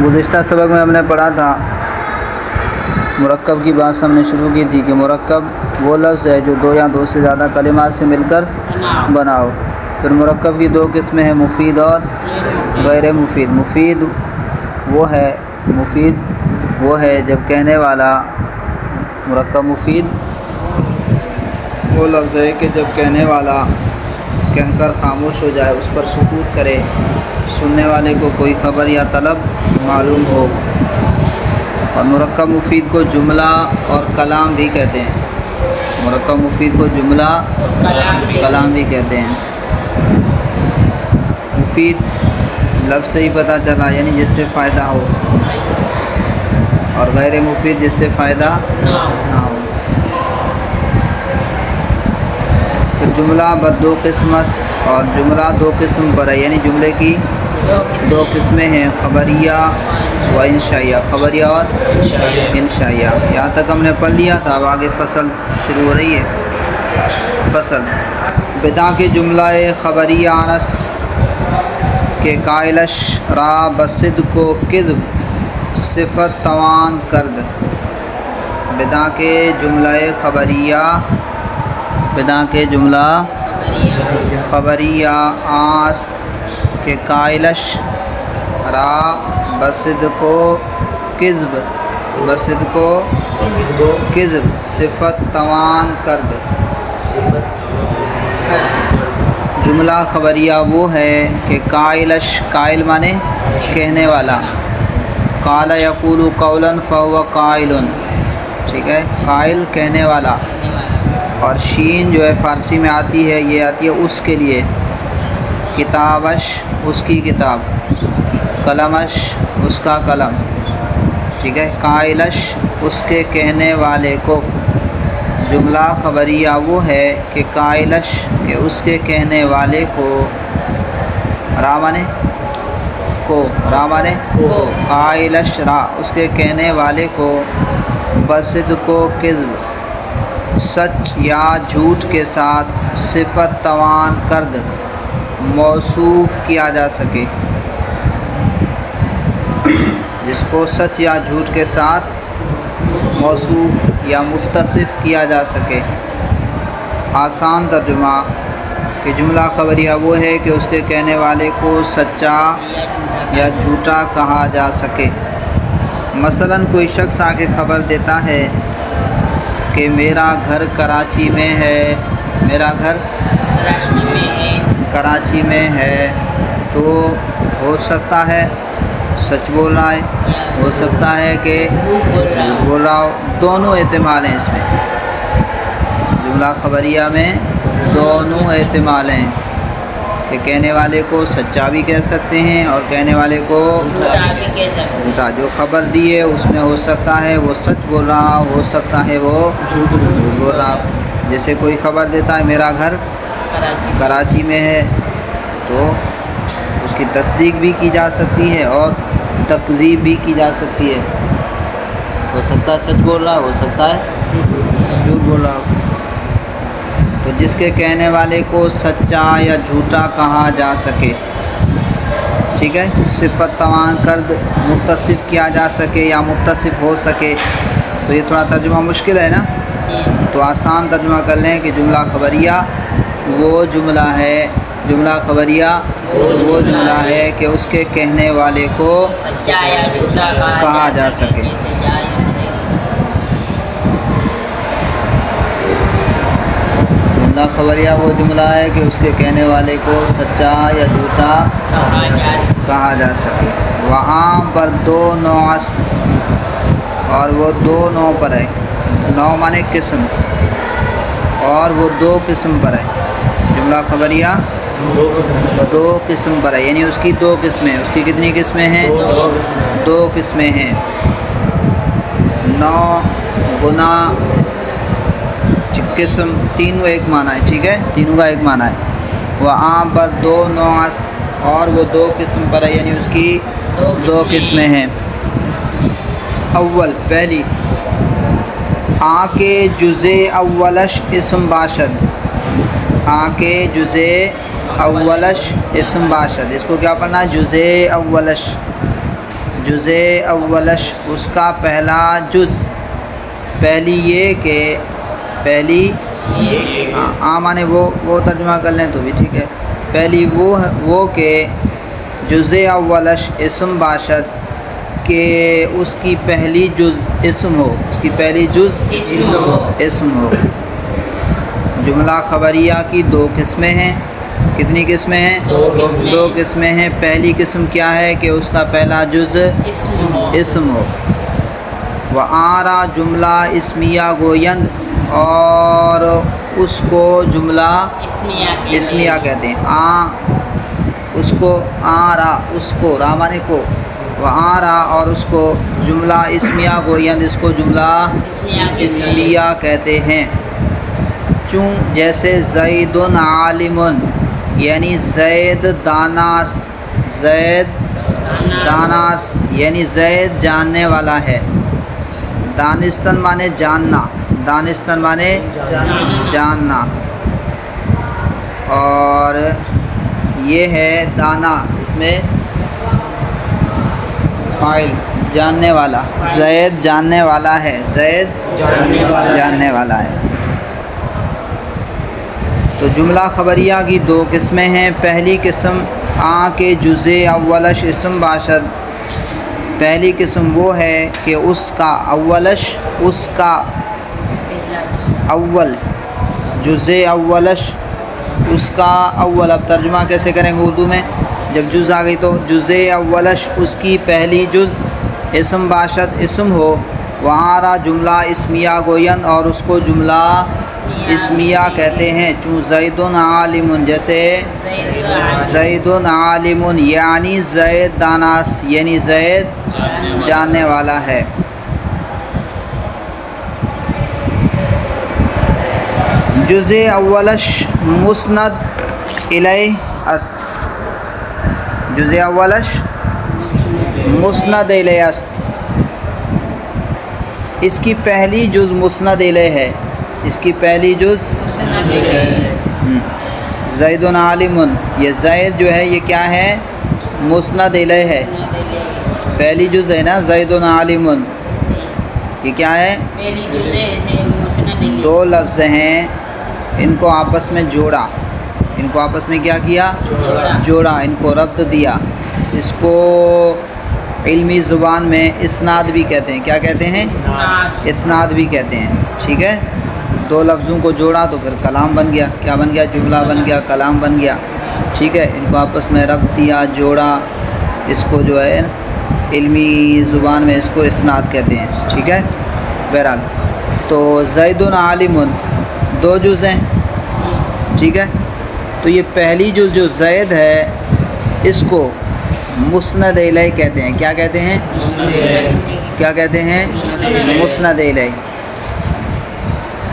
گزشتہ سبق میں ہم نے پڑھا تھا، مرکب کی بات ہم نے شروع کی تھی کہ مرکب وہ لفظ ہے جو دو یا دو سے زیادہ کلمات سے مل کر بنا ہو۔ پھر مرکب کی دو قسمیں ہیں، مفید اور غیر مفید۔ مفید وہ ہے جب کہنے والا، مرکب مفید وہ لفظ ہے کہ جب کہنے والا کہہ کر خاموش ہو جائے، اس پر سکوت کرے، سننے والے کو کوئی خبر یا طلب معلوم ہو۔ اور مرکب مفید کو جملہ اور کلام بھی کہتے ہیں۔ مرکب مفید کو جملہ کلام بھی کہتے ہیں۔ مفید لفظ سے ہی پتہ چلا، یعنی جس سے فائدہ ہو، اور غیر مفید جس سے فائدہ نہ ہو۔ پھر جملہ بر دو قسمس، اور جملہ دو قسم پر ہے، یعنی جملے کی دو قسمیں ہیں، خبریہ و انشائیہ۔ خبریہ اور انشائیہ، یہاں تک ہم نے پڑھ لیا تھا۔ اب آگے فصل شروع ہو رہی ہے۔ فصل بدا کے جملہ خبریہ انس کے قائلش را بصد کو کذب صفت توان کرد۔ بدا کے جملہ خبریہ آس کہ قائلش را بصد کو کذب صفت توان کرد۔ جملہ خبریہ وہ ہے کہ قائلش، قائل مانے کہنے والا، قال یقول قولا فهو قائل، ٹھیک ہے، قائل کہنے والا، اور شین جو ہے فارسی میں آتی ہے، یہ آتی ہے اس کے لیے، کتابش اس کی کتاب، قلمش اس کا قلم، ٹھیک ہے، قائلش اس کے کہنے والے کو۔ جملہ خبریہ وہ ہے کہ قائلش کہ اس کے کہنے والے کو، قائلش را اس کے کہنے والے کو، بصد کو کذب سچ یا جھوٹ کے ساتھ، صفت توان کرد موصوف کیا جا سکے، جس کو سچ یا جھوٹ کے ساتھ موصوف یا متصف کیا جا سکے۔ آسان ترجمہ کہ جملہ خبریہ وہ ہے کہ اس کے کہنے والے کو سچا یا جھوٹا کہا جا سکے۔ مثلا کوئی شخص آ کے خبر دیتا ہے کہ میرا گھر کراچی میں ہے، میرا گھر کراچی میں ہے، تو ہو سکتا ہے سچ بول رہا ہے، ہو سکتا ہے کہ جھوٹ بول رہا ہو، دونوں احتمال ہیں اس میں۔ جملہ خبریہ میں دونوں احتمال ہیں کہ کہنے والے کو سچا بھی کہہ سکتے ہیں اور کہنے والے کو جھوٹا۔ جو خبر دی ہے اس میں ہو سکتا ہے وہ سچ بول رہا، ہو سکتا ہے وہ جھوٹ بول رہا۔ جیسے کوئی خبر دیتا ہے میرا گھر کراچی میں ہے، تو اس کی تصدیق بھی کی جا سکتی ہے اور تکذیب بھی کی جا سکتی ہے۔ ہو سکتا ہے سچ بول رہا، ہو سکتا ہے جھوٹ بول رہا ہو۔ تو جس کے کہنے والے کو سچا یا جھوٹا کہا جا سکے، ٹھیک ہے، صفت توان کرد متصف کیا جا سکے یا متصف ہو سکے۔ تو یہ تھوڑا ترجمہ مشکل ہے نا، تو آسان ترجمہ کر لیں کہ جملہ خبریہ وہ جملہ ہے، جملہ خبریہ وہ جملہ ہے کہ اس کے کہنے والے کو سچا یا جھوٹا کہا جا سکے۔ جملہ خبریہ وہ جملہ ہے کہ اس کے کہنے والے کو سچا یا جھوٹا کہا جا سکے۔ وہاں پر دو نوعس، اور وہ دو نوع پر ہے، نوع مانے قسم، اور وہ دو قسم پر ہے۔ جملہ خبریہ دو قسم پر ہے، یعنی اس کی دو قسمیں، اس کی کتنی قسمیں ہیں؟ دو قسمیں ہیں۔ نوع گنا قسم، تینوں ایک معنی ہے، ٹھیک ہے، تینوں کا ایک معنی ہے۔ وہاں پر دو نوعس، اور وہ دو قسم پر ہے، یعنی اس کی دو قسمیں ہیں۔ اول پہلی، آ کے جزء اولش اسم باشد، آ کے جزء اولش اسم باشد، اس کو کیا پڑھنا ہے؟ جزء اولش، جز اولش اس کا پہلا جز، پہلی یہ کہ پہلی مانے وہ ترجمہ کر لیں تو بھی ٹھیک ہے. پہلی وہ کہ جز اولش اسم باشد کہ اس کی پہلی جز اسم ہو، اس کی پہلی جز اسم ہو. جملہ خبریہ کی دو قسمیں ہیں. کتنی قسمیں ہیں؟ دو قسمیں ہیں. پہلی قسم کیا ہے کہ اس کا پہلا جز اسم ہو. وآرا جملہ اسمیہ گویند اور اس کو جملہ اسمیہ کہتے ہیں. اس کو آرا، اس کو رامانے کو، وآرا اور اس کو جملہ اسمیہ گویند اس کو جملہ اسمیہ کہتے ہیں. چوں جیسے زید عالم یعنی زید داناست، زید داناست یعنی زید جاننے والا ہے. دانستن مانے جاننا، دانستن مانے جاننا. اور یہ ہے دانا، اس میں فاعل جاننے والا. زید جاننے والا ہے، زید جاننے والا ہے. تو جملہ خبریہ کی دو قسمیں ہیں. پہلی قسم کے جز اولش اسم باشد، پہلی قسم وہ ہے کہ اس کا اولش، اس کا اول، جز اولش اس کا اول. اب ترجمہ کیسے کریں گے اردو میں؟ جب جز آ گئی تو جز اولش اس کی پہلی جز اسم باشد اسم ہو. وآرا جملہ اسمیہ گویند اور اس کو جملہ اسمیہ کہتے ہیں. چوں زید عالم جیسے زید عالم یعنی زید داناس یعنی زید جاننے والا ہے. جز اولش مسند الیہ است، جز اولش مسند الیہ است. اس کی پہلی جز مسند الیہ ہے، اس کی پہلی جز زید عالم، یہ زید جو ہے یہ کیا ہے؟ مسند الیہ ہے. پہلی جز ہے نا زید عالم، یہ کیا ہے؟ دو لفظ ہیں، ان کو آپس میں جوڑا، ان کو آپس میں کیا کیا؟ جوڑا، ان کو ربط دیا. اس کو علمی زبان میں اسناد بھی کہتے ہیں. کیا کہتے ہیں؟ اسناد بھی کہتے ہیں. ٹھیک ہے، دو لفظوں کو جوڑا تو پھر کلام بن گیا. کیا بن گیا؟ جملہ بن گیا، کلام بن گیا. ٹھیک ہے، ان کو آپس میں ربط دیا، جوڑا. اس کو جو ہے علمی زبان میں اس کو اسناد کہتے ہیں. ٹھیک ہے. بہرحال تو زید عالم دو جز ہیں. ٹھیک ہے، تو یہ پہلی جز جو زید ہے اس کو مسند الیہ کہتے ہیں. کیا کہتے ہیں؟ کیا کہتے ہیں؟ مسند الیہ.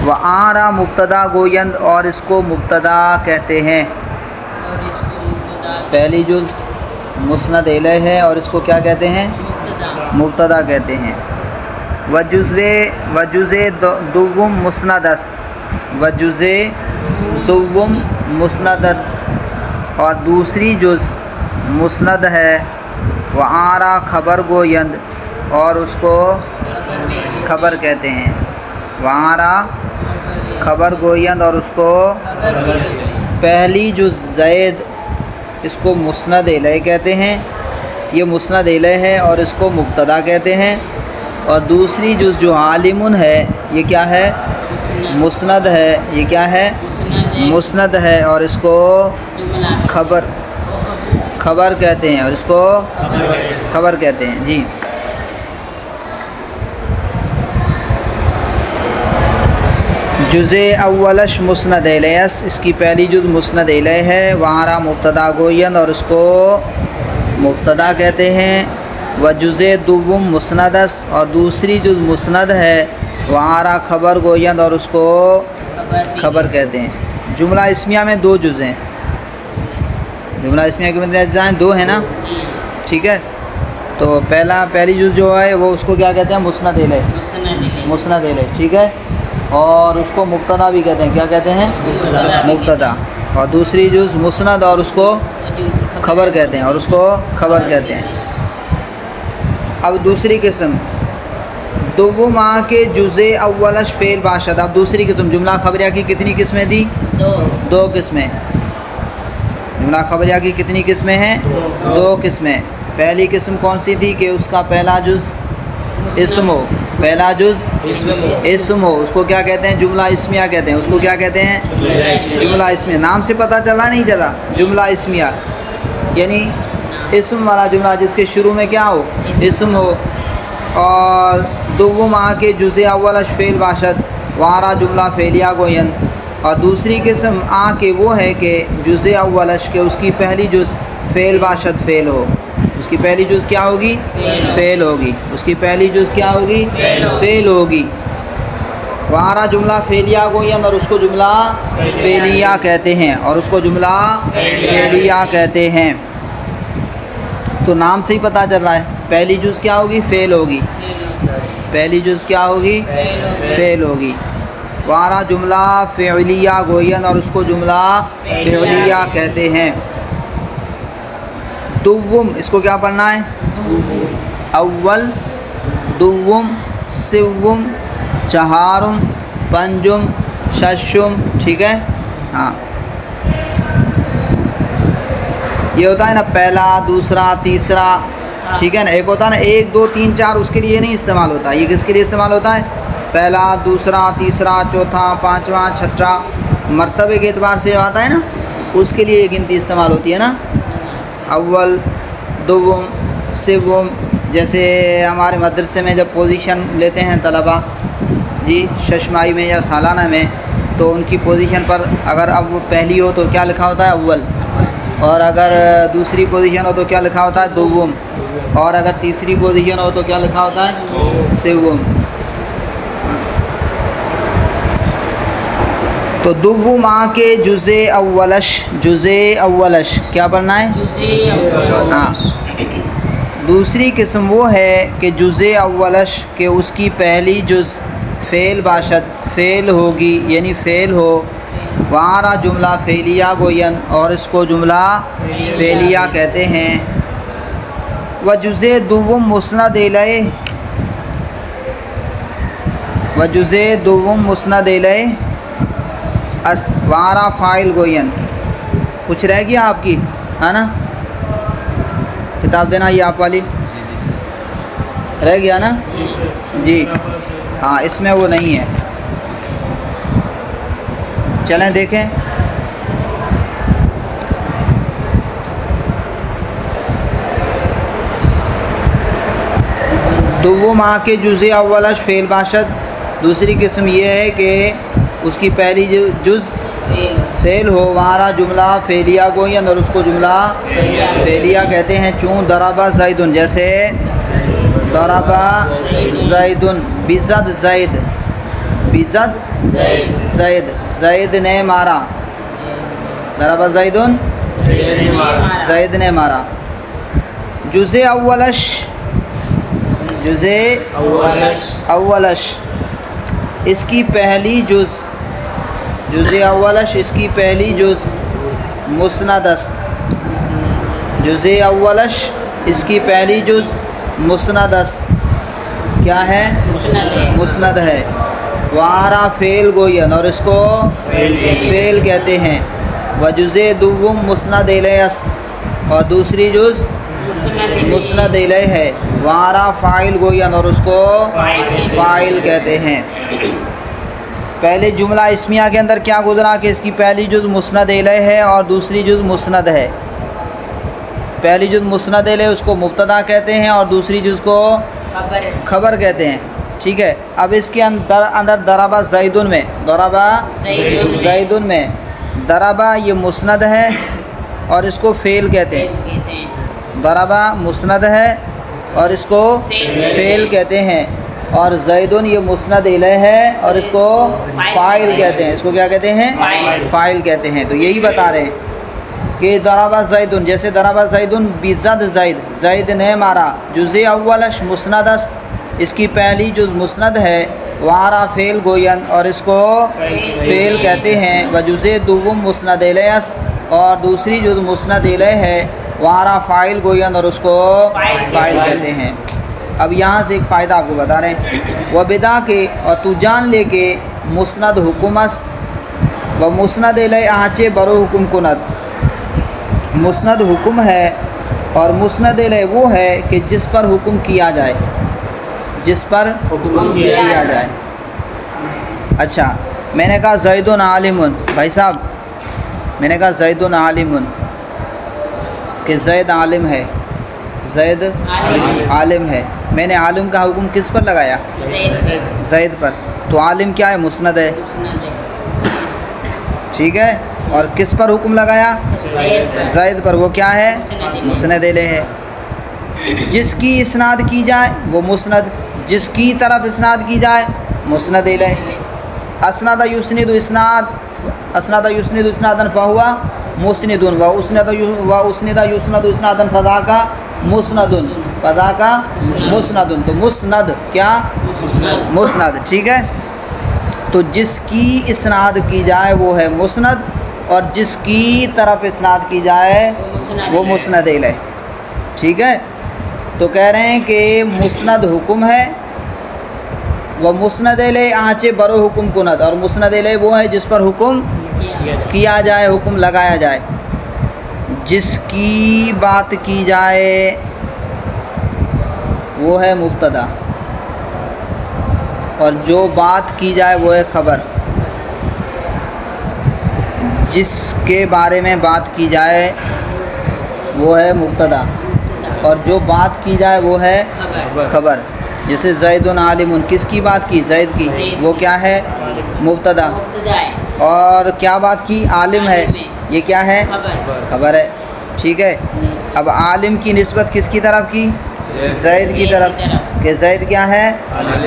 وآرا مبتدا گویند اور اس کو مبتدا کہتے ہیں. پہلی جز مسند الیہ ہے اور اس کو کیا کہتے ہیں؟ مبتدا کہتے ہیں. وجز دوم مسند است، وجز دوم مسند است اور دوسری جز مسند ہے. وآرا خبر گویند اور اس کو خبر کہتے ہیں. وآرا خبر گویند اور اس کو پہلی جز زید اس کو مسند الیہ کہتے ہیں، یہ مسند الیہ ہے اور اس کو مبتدا کہتے ہیں. اور دوسری جز جو عالم ہے یہ کیا ہے؟ مسند ہے. یہ کیا ہے؟ مسند ہے اور اس کو خبر کہتے ہیں، اور اس کو خبر کہتے ہیں. جی جز اولش مسند الیہ، اس کی پہلی جز مسند الیہ ہے. وآرا مبتدا گویند اور اس کو مبتدا کہتے ہیں. وجز دوم مسند است اور دوسری جز مسند ہے. وآرا خبر گویند اور اس کو خبر کہتے ہیں. جملہ اسمیہ میں دو جز ہیں. جملہ اسمیہ کے مطلب اجزاء ہیں، دو ہیں نا. ٹھیک ہے، تو پہلی جز جو ہے وہ اس کو کیا کہتے ہیں؟ مسند الیہ، مسند الیہ. ٹھیک ہے، اور اس کو مبتدا بھی کہتے ہیں. کیا کہتے ہیں؟ مبتدا. اور دوسری جز مسند اور اس کو خبر کہتے ہیں، اور اس کو خبر کہتے ہیں. اب دوسری قسم دوما کے جزء اولش فعل باشد. اب دوسری قسم جملہ خبریہ کی کتنی قسمیں دی؟ دو قسمیں. جملہ خبریہ کی کتنی قسمیں ہیں؟ دو قسمیں. پہلی قسم کون سی تھی کہ اس کا پہلا جز اسم ہو. پہلا جز اسم ہو. اس کو کیا کہتے ہیں؟ جملہ اسمیہ کہتے ہیں. اس کو کیا کہتے ہیں؟ جملہ اسمیہ. نام سے پتہ چلا نہیں چلا؟ جملہ اسمیہ یعنی اسم والا جملہ جس کے شروع میں کیا ہو؟ اسم ہو. اور دوم آ کے جزء اولش فعل باشد وارا جملہ فعلیہ گوین. اور دوسری قسم آ کے وہ ہے کہ جزء اولش کہ اس کی پہلی جز فعل باشد فعل ہو. اس کی پہلی جز کیا ہوگی؟ فعل ہوگی. اس کی پہلی جز کیا ہوگی؟ فعل ہوگی. وارا جملہ فعلیہ گوین اور اس کو جملہ فعلیہ کہتے ہیں. اور اس کو جملہ فعلیہ کہتے ہیں. تو نام سے ہی پتہ چل رہا ہے پہلی جز کیا ہوگی؟ فعل ہوگی. پہلی جز کیا ہوگی؟ فعل ہوگی. وارا جملہ فعلیہ گوین اور اس کو جملہ فعلیہ کہتے ہیں. دوم اس کو کیا پڑھنا ہے؟ اول دوم سوم چہارم پنجم ششم. ٹھیک ہے. ہاں یہ ہوتا ہے نا پہلا دوسرا تیسرا. ٹھیک ہے نا. ایک ہوتا ہے نا 1 2 3 4. اس کے لیے نہیں استعمال ہوتا. یہ کس کے لیے استعمال ہوتا ہے؟ پہلا دوسرا تیسرا چوتھا پانچواں چھٹا مرتبے کے اعتبار سے جو آتا ہے نا اس کے لیے یہ گنتی استعمال ہوتی ہے نا. اول دوم سوم. جیسے ہمارے مدرسے میں جب پوزیشن لیتے ہیں طلبہ جی ششماہی میں یا سالانہ میں تو ان کی پوزیشن پر اگر اب وہ پہلی ہو تو کیا لکھا ہوتا ہے؟ اول. اور اگر دوسری پوزیشن ہو تو کیا لکھا ہوتا ہے؟ دوم. اور اگر تیسری پوزیشن ہو تو کیا لکھا ہوتا ہے؟ سوم. تو دوم آ کے جزء اولش. جزء اولش کیا پڑھنا ہے؟ ہاں. دوسری قسم وہ ہے کہ جزء اولش کہ اس کی پہلی جز فعل باشد فعل ہوگی یعنی فعل ہو. وارا جملہ فعلیہ گوین اور اس کو جملہ فعلیہ کہتے ہیں. و جزء دوم مسند الیہ. و جزء دوم مسند الیہ وارا فاعل گوین. کچھ رہ گیا آپ کی ہے نا کتاب دینا یہ آپ والی رہ گیا نا جی. ہاں اس میں وہ نہیں ہے. چلیں دیکھیں. دوم آ کے جزء اولش فعل باشد. دوسری قسم یہ ہے کہ اس کی پہلی جز فعل ہو. وارا جملہ فعلیہ گوین اور اس کو جملہ فعلیہ کہتے ہیں. چون ضرب زید جیسے ضرب زید بزد زید بزد زید زید نے مارا. ضرب زید زید نے مارا. جزء اولش جزء اولش اس کی پہلی جز جزء اولش اس کی پہلی جز مسند است. جزء اولش اس کی پہلی جز مسند است. کیا ہے؟ مسند ہے. وارا فعل گوین اور اس کو فعل کہتے ہیں. و جزء دوم مسند الیہ است اور دوسری جز مسند الیہ ہے. وارا فاعل گوین اور اس کو فاعل کہتے ہیں. پہلے جملہ اسمیہ کے اندر کیا گزرا کہ اس کی پہلی جز مسند الیہ ہے اور دوسری جز مسند ہے. پہلی جز مسند الیہ اس کو مبتدا کہتے ہیں اور دوسری جز کو خبر کہتے ہیں. ٹھیک ہے. اب اس کے اندر ضرب زیدن میں ضرب زیدن میں ضرب یہ مسند ہے اور اس کو فعل کہتے ہیں. ضرب مسند ہے اور اس کو فعل کہتے ہیں. اور زیدن یہ مسند الیہ ہے اور اس کو فاعل کہتے ہیں. اس کو کیا کہتے ہیں؟ فاعل کہتے ہیں. تو یہی بتا رہے ہیں کہ ضرب زیدن جیسے ضرب زیدن بزد زید زید نے مارا. جزء اولش مسند است اس کی پہلی جز مسند ہے. وارا فعل گوین اور اس کو فعل کہتے ہیں. و جزء دوم مسند الیہ است اور دوسری جز مسند الیہ ہے. وارا فاعل گوین اور اس کو فاعل کہتے ہیں. اب یہاں سے ایک فائدہ آپ کو بتا رہے ہیں، و بدا کے اور تو جان لے کے مسند حکومس و مسند الی آنچے برو حکم کند، مسند حکم ہے اور مسند الی وہ ہے کہ جس پر حکم کیا جائے، جس پر حکم کیا جائے۔ اچھا میں نے کہا زید عالم، بھائی صاحب میں نے کہا زید عالم کہ زید عالم ہے، زید عالم ہے، میں نے عالم کا حکم کس پر لگایا؟ زید پر، تو عالم کیا ہے؟ مسند ہے، ٹھیک ہے، اور کس پر حکم لگایا؟ زید پر، وہ کیا ہے؟ مسند الیہ ہے۔ جس کی اسناد کی جائے وہ مسند، جس کی طرف اسناد کی جائے مسند الیہ۔ اسناد یسند اسناد، اسناد یسند اسنادا فہو مسند، و اسند یسند اسنادا فذاک مسند، فذاک مسند، تو مسند کیا؟ مسند، ٹھیک ہے۔ تو جس کی اسناد کی جائے وہ ہے مسند، اور جس کی طرف اسناد کی جائے وہ مسند الیہ، ٹھیک ہے۔ تو کہہ رہے ہیں کہ مسند حکم ہے، وہ مسند الیہ آنچے برو حکم کند، اور مسند الیہ وہ ہے جس پر حکم کیا جائے، حکم لگایا جائے۔ جس کی بات کی جائے وہ ہے مبتدا، اور جو بات کی جائے وہ ہے خبر۔ جس کے بارے میں بات کی جائے وہ ہے مبتدا، اور جو بات کی جائے وہ ہے خبر۔ جیسے زید عالم، کس کی بات کی؟ زید کی، وہ کیا ہے؟ مبتدا، اور کیا بات کی؟ عالم ہے، یہ کیا ہے؟ خبر ہے، ٹھیک ہے۔ اب عالم کی نسبت کس کی طرف کی؟ زید کی طرف، کہ زید کیا ہے؟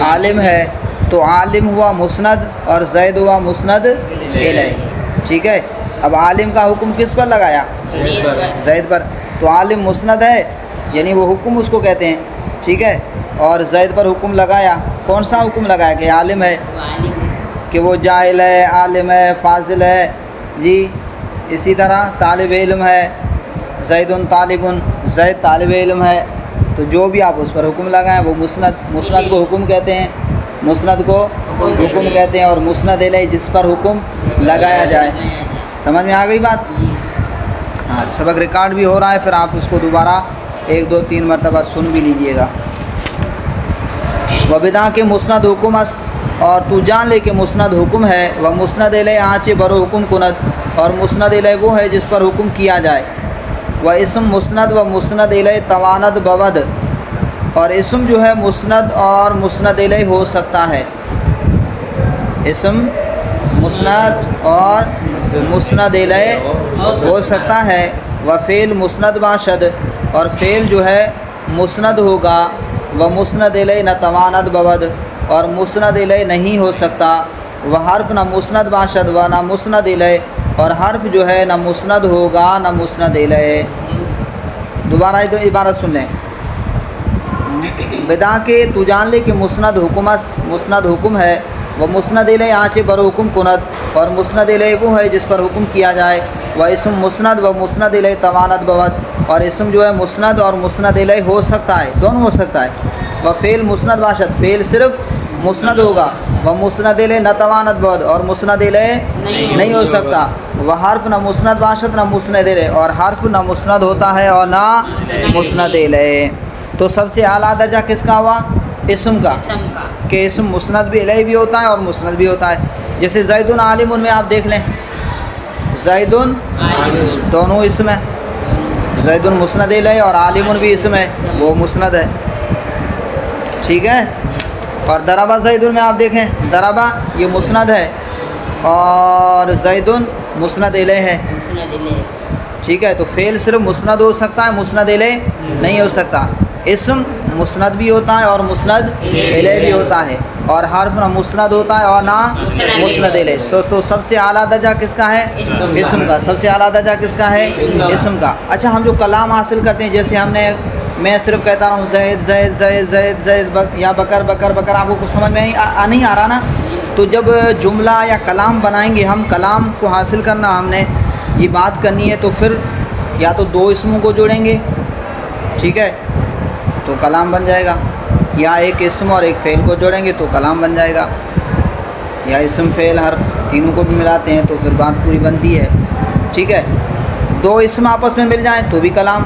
عالم ہے، تو عالم ہوا مسند اور زید ہوا مسند الیہ، ٹھیک ہے۔ اب عالم کا حکم کس پر لگایا؟ زید پر، تو عالم مسند ہے، یعنی وہ حکم اس کو کہتے ہیں، ٹھیک ہے، اور زید پر حکم لگایا، کون سا حکم لگایا؟ کہ عالم ہے، کہ وہ جاہل ہے، عالم ہے، فاضل ہے، جی اسی طرح طالب علم ہے، زید طالب، زید طالب علم ہے، تو جو بھی آپ اس پر حکم لگائیں وہ مسند، مسند کو حکم کہتے ہیں، مسند کو حکم کہتے ہیں، اور مسند الیہ جس پر حکم لگایا جائے۔ سمجھ میں آ گئی بات؟ ہاں، سبق ریکارڈ بھی ہو رہا ہے، پھر آپ اس کو دوبارہ 1 2 3 مرتبہ سن بھی لیجئے گا۔ وبدا کے مسند حکمس، اور تو جان لے کہ مسند حکم ہے، وہ مسند الیہ آنچے برو حکم کند، اور مسند الیہ وہ ہے جس پر حکم کیا جائے۔ و اسم مسند و مسند الیہ تواند بود، اور اسم جو ہے مسند اور مسند الیہ ہو سکتا ہے، اسم مسند اور مسند الیہ ہو سکتا ہے۔ و فعل مسند باشد، اور فعل جو ہے مسند ہوگا، و مسند الیہ نہ تواند بود، اور مسند الیہ نہیں ہو سکتا۔ وہ حرف نہ مسند باشد و نہ مسند الیہ، اور حرف جو ہے نہ مسند ہوگا نہ مسند الیہ۔ دوبارہ عبارت سن لیں، بدا کے تو جان لے کہ مسند حکمس، مسند حکم ہے، وہ مسند الیہ آنچے برو حکم کند، اور مسند الیہ وہ ہے جس پر حکم کیا جائے۔ وہ اسم مسند و مسند الیہ تواند بود، اور اسم جو ہے مسند اور مسند الیہ ہو سکتا ہے، دونوں ہو سکتا ہے۔ وہ فعل مسند باشد، فعل صرف مسند ہوگا، وہ مسند الیہ نہ تواند بود، اور مسند الیہ نہیں ہو سکتا۔ وہ حرف نہ مسند باشد نہ مسند الیہ، اور حرف نہ مسند ہوتا ہے اور نہ مسند الیہ۔ تو سب سے اعلیٰ درجہ کس کا ہوا؟ اسم کا، کہ اسم مسند بھی الیہ بھی ہوتا ہے اور مسند بھی ہوتا ہے۔ جیسے زید عالم میں آپ دیکھ لیں، زید دونوں اسم ہے، زید مسند الیہ اور عالم بھی اسم ہے، وہ مسند ہے، ٹھیک ہے۔ اور ضربہ زید میں آپ دیکھیں، ضربہ یہ مسند ہے اور زید مسند الیہ ہے، ٹھیک ہے۔ تو فعل صرف مسند ہو سکتا ہے، مسند الیہ نہیں ہو سکتا۔ اسم مسند بھی ہوتا ہے اور مسند الیہ بھی ہوتا ہے، اور حرف نہ مسند ہوتا ہے اور نہ مسند الیہ۔ تو سب سے اعلیٰ درجہ کس کا ہے؟ اسم کا۔ سب سے اعلیٰ درجہ کس کا ہے؟ اسم کا۔ اچھا، ہم جو کلام حاصل کرتے ہیں، جیسے ہم نے، میں صرف کہتا ہوں زید زید زید زید زید یا بکر بکر بکر، آپ کو کچھ سمجھ میں نہیں آ رہا نا؟ تو جب جملہ یا کلام بنائیں گے ہم، کلام کو حاصل کرنا ہم نے جی بات کرنی ہے، تو پھر یا تو 2 اسموں کو جوڑیں گے، ٹھیک ہے، تو کلام بن جائے گا، یا ایک اسم اور ایک فعل کو جوڑیں گے تو کلام بن جائے گا، یا اسم فعل حرف تینوں کو بھی ملاتے ہیں تو پھر بات پوری بنتی ہے، ٹھیک ہے۔ دو اسم آپس میں مل جائیں تو بھی کلام،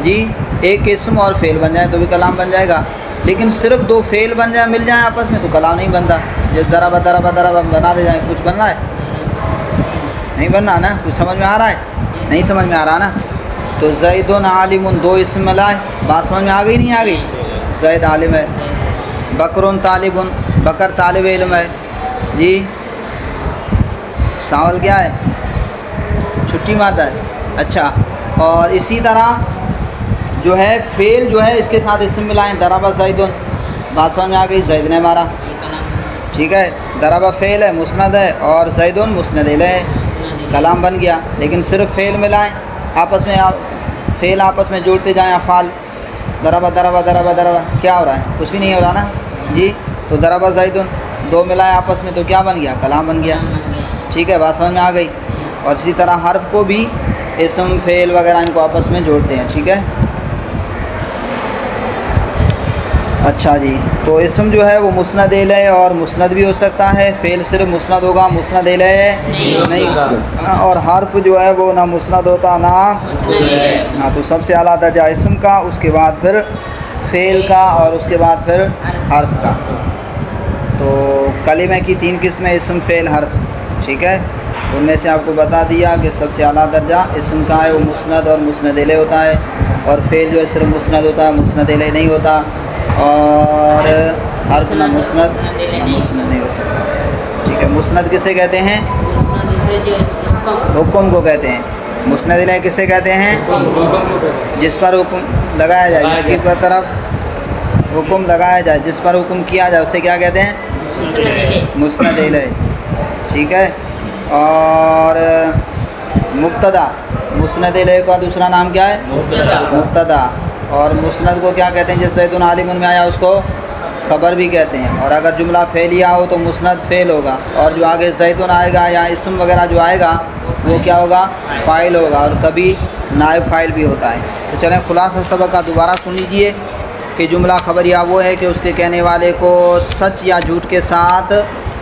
جی ایک اسم اور فعل بن جائے تو بھی کلام بن جائے گا، لیکن صرف دو فعل بن جائیں مل جائیں آپس میں تو کلام نہیں بنتا۔ جیسے ضرب ضرب ضرب بنا دے جائیں، کچھ بن رہا ہے؟ نہیں بننا نا، کچھ سمجھ میں آ رہا ہے؟ نہیں سمجھ میں آ رہا نا۔ تو زید عالم، دو اسم ملائے، بات سمجھ میں آ گئی نہیں آ گئی؟ زید عالم ہے، بکر طالب، بکر طالب علم ہے، جی ساول کیا ہے؟ چھٹی مارتا ہے، اچھا۔ اور اسی طرح جو ہے فعل جو ہے اس کے ساتھ اسم ملائیں، ضرب زید، بات سمجھ میں آ گئی؟ زید نے مارا، ٹھیک ہے۔ ضرب فعل ہے، مسند ہے، اور زید مسند الیہ ہے، کلام بن گیا۔ لیکن صرف فعل ملائیں آپس میں، فعل آپس میں جوڑتے جائیں، افعال ضرب ضرب ضرب ضرب، کیا ہو رہا ہے؟ کچھ بھی نہیں ہو رہا نا، جی۔ تو ضرب زید، دو ملائے آپس میں تو کیا بن گیا؟ کلام بن گیا، ٹھیک ہے، بات سمجھ میں آ گئی۔ اور اسی طرح حرف کو بھی اسم فعل وغیرہ ان کو آپس میں جوڑتے ہیں، ٹھیک ہے۔ اچھا جی، تو اسم جو ہے وہ مسند الیہ اور مسند بھی ہو سکتا ہے، فعل صرف مسند ہوگا، مسند الیہ نہیں، اور حرف جو ہے وہ نہ مسند ہوتا نہ ہاں، تو سب سے اعلیٰ درجہ اسم کا، اس کے بعد پھر فعل کا، اور اس کے بعد پھر حرف کا۔ تو کلمہ کی تین قسمیں، اسم فعل حرف، ٹھیک ہے۔ ان میں سے آپ کو بتا دیا کہ سب سے اعلیٰ درجہ اسم کا ہے، وہ مسند اور مسند الیہ ہوتا ہے، اور فعل جو ہے صرف مسند ہوتا ہے، مسند الیہ نہیں ہوتا، اور حرف نہ مسند نہیں ہو سکتا، ٹھیک ہے۔ مسند کسے کہتے ہیں؟ حکم کو کہتے ہیں۔ مسند الیہ کسے کہتے ہیں؟ جس پر حکم لگایا جائے، جس کی طرف حکم لگایا جائے، جس پر حکم کیا جائے، اسے کیا کہتے ہیں؟ مسند الیہ، ٹھیک ہے۔ اور مبتدا، مسند الیہ کا دوسرا نام کیا ہے؟ مبتدا۔ اور مسند کو کیا کہتے ہیں؟ جیسے زید عالم میں آیا اس کو خبر بھی کہتے ہیں، اور اگر جملہ فعلیہ ہو تو مسند فعل ہوگا، اور جو آگے زید آئے گا یا اسم وغیرہ جو آئے گا وہ کیا ہوگا؟ فاعل ہوگا، اور کبھی نائب فاعل بھی ہوتا ہے۔ تو چلیں خلاصہ سبق کا دوبارہ سن لیجئے کہ جملہ خبریہ وہ ہے کہ اس کے کہنے والے کو سچ یا جھوٹ کے ساتھ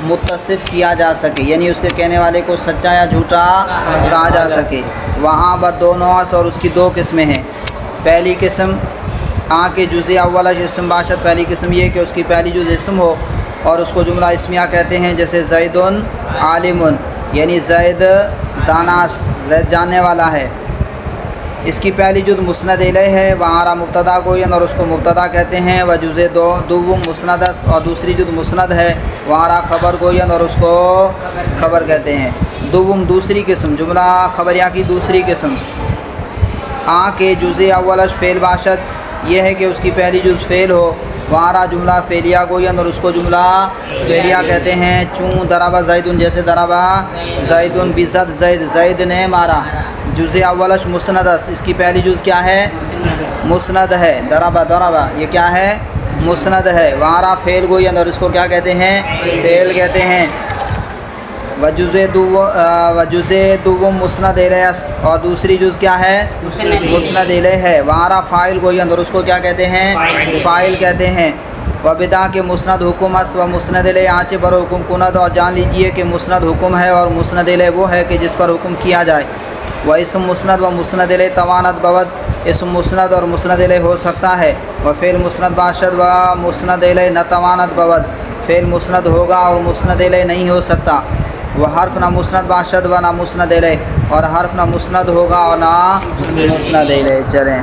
متصف کیا جا سکے، یعنی اس کے کہنے والے کو سچا یا جھوٹا کہا جا سکے۔ وہاں پر دو نوع اور اس کی دو قسمیں ہیں۔ پہلی قسم کے جزء اولہ اسم باشد، پہلی قسم یہ کہ اس کی پہلی جز اسم ہو اور اس کو جملہ اسمیہ کہتے ہیں، جیسے زید عالم، یعنی زید داناس، زید جاننے والا ہے۔ اس کی پہلی جز مسند الیہ ہے، وہاں مبتدا گوین، اور اس کو مبتدا کہتے ہیں، و جزء دوم مسندس، اور دوسری جز مسند ہے، وہاں خبر گوین، اور اس کو خبر کہتے ہیں۔ دوم دوسری قسم، جملہ خبریہ کی دوسری قسم کے جزء اولش فعل باشد، یہ ہے کہ اس کی پہلی جز فعل ہو، وہاں جملہ فعلیہ گوین، اور اس کو جملہ فعلیہ کہتے ہیں۔ چون ضرب زید، جیسے ضرب زید بزد، زید نے مارا۔ جزء اولش مسندس، اس کی پہلی جز کیا ہے؟ مسند ہے، ضرب یہ کیا ہے؟ مسند ہے، وہاں فعل گوین، اور اس کو کیا کہتے ہیں؟ فعل کہتے ہیں۔ وجزء دوم مسند الیہ، اور دوسری جز کیا ہے؟ مسند الیہ ہے، وہاں فاعل گوین، اور اس کو کیا کہتے ہیں؟ فاعل کہتے ہیں۔ وبدا کے مسند حکم اس و مسند الیہ آنچے پر حکم کند، اور جان لیجئے کہ مسند حکم ہے اور مسند الیہ وہ ہے کہ جس پر حکم کیا جائے۔ و اسم مسند و مسند الیہ توانت بود، اسم مسند اور مسند الیہ ہو سکتا ہے۔ و فعل مسند باشد و مسند الیہ نہ توانت بود، فعل مسند ہوگا اور مسند الیہ نہیں ہو سکتا۔ وہ حرف نہ مسند باشد و نہ مسند الیہ، اور حرف نہ مسند ہوگا اور نہ مسند الیہ۔ چلیں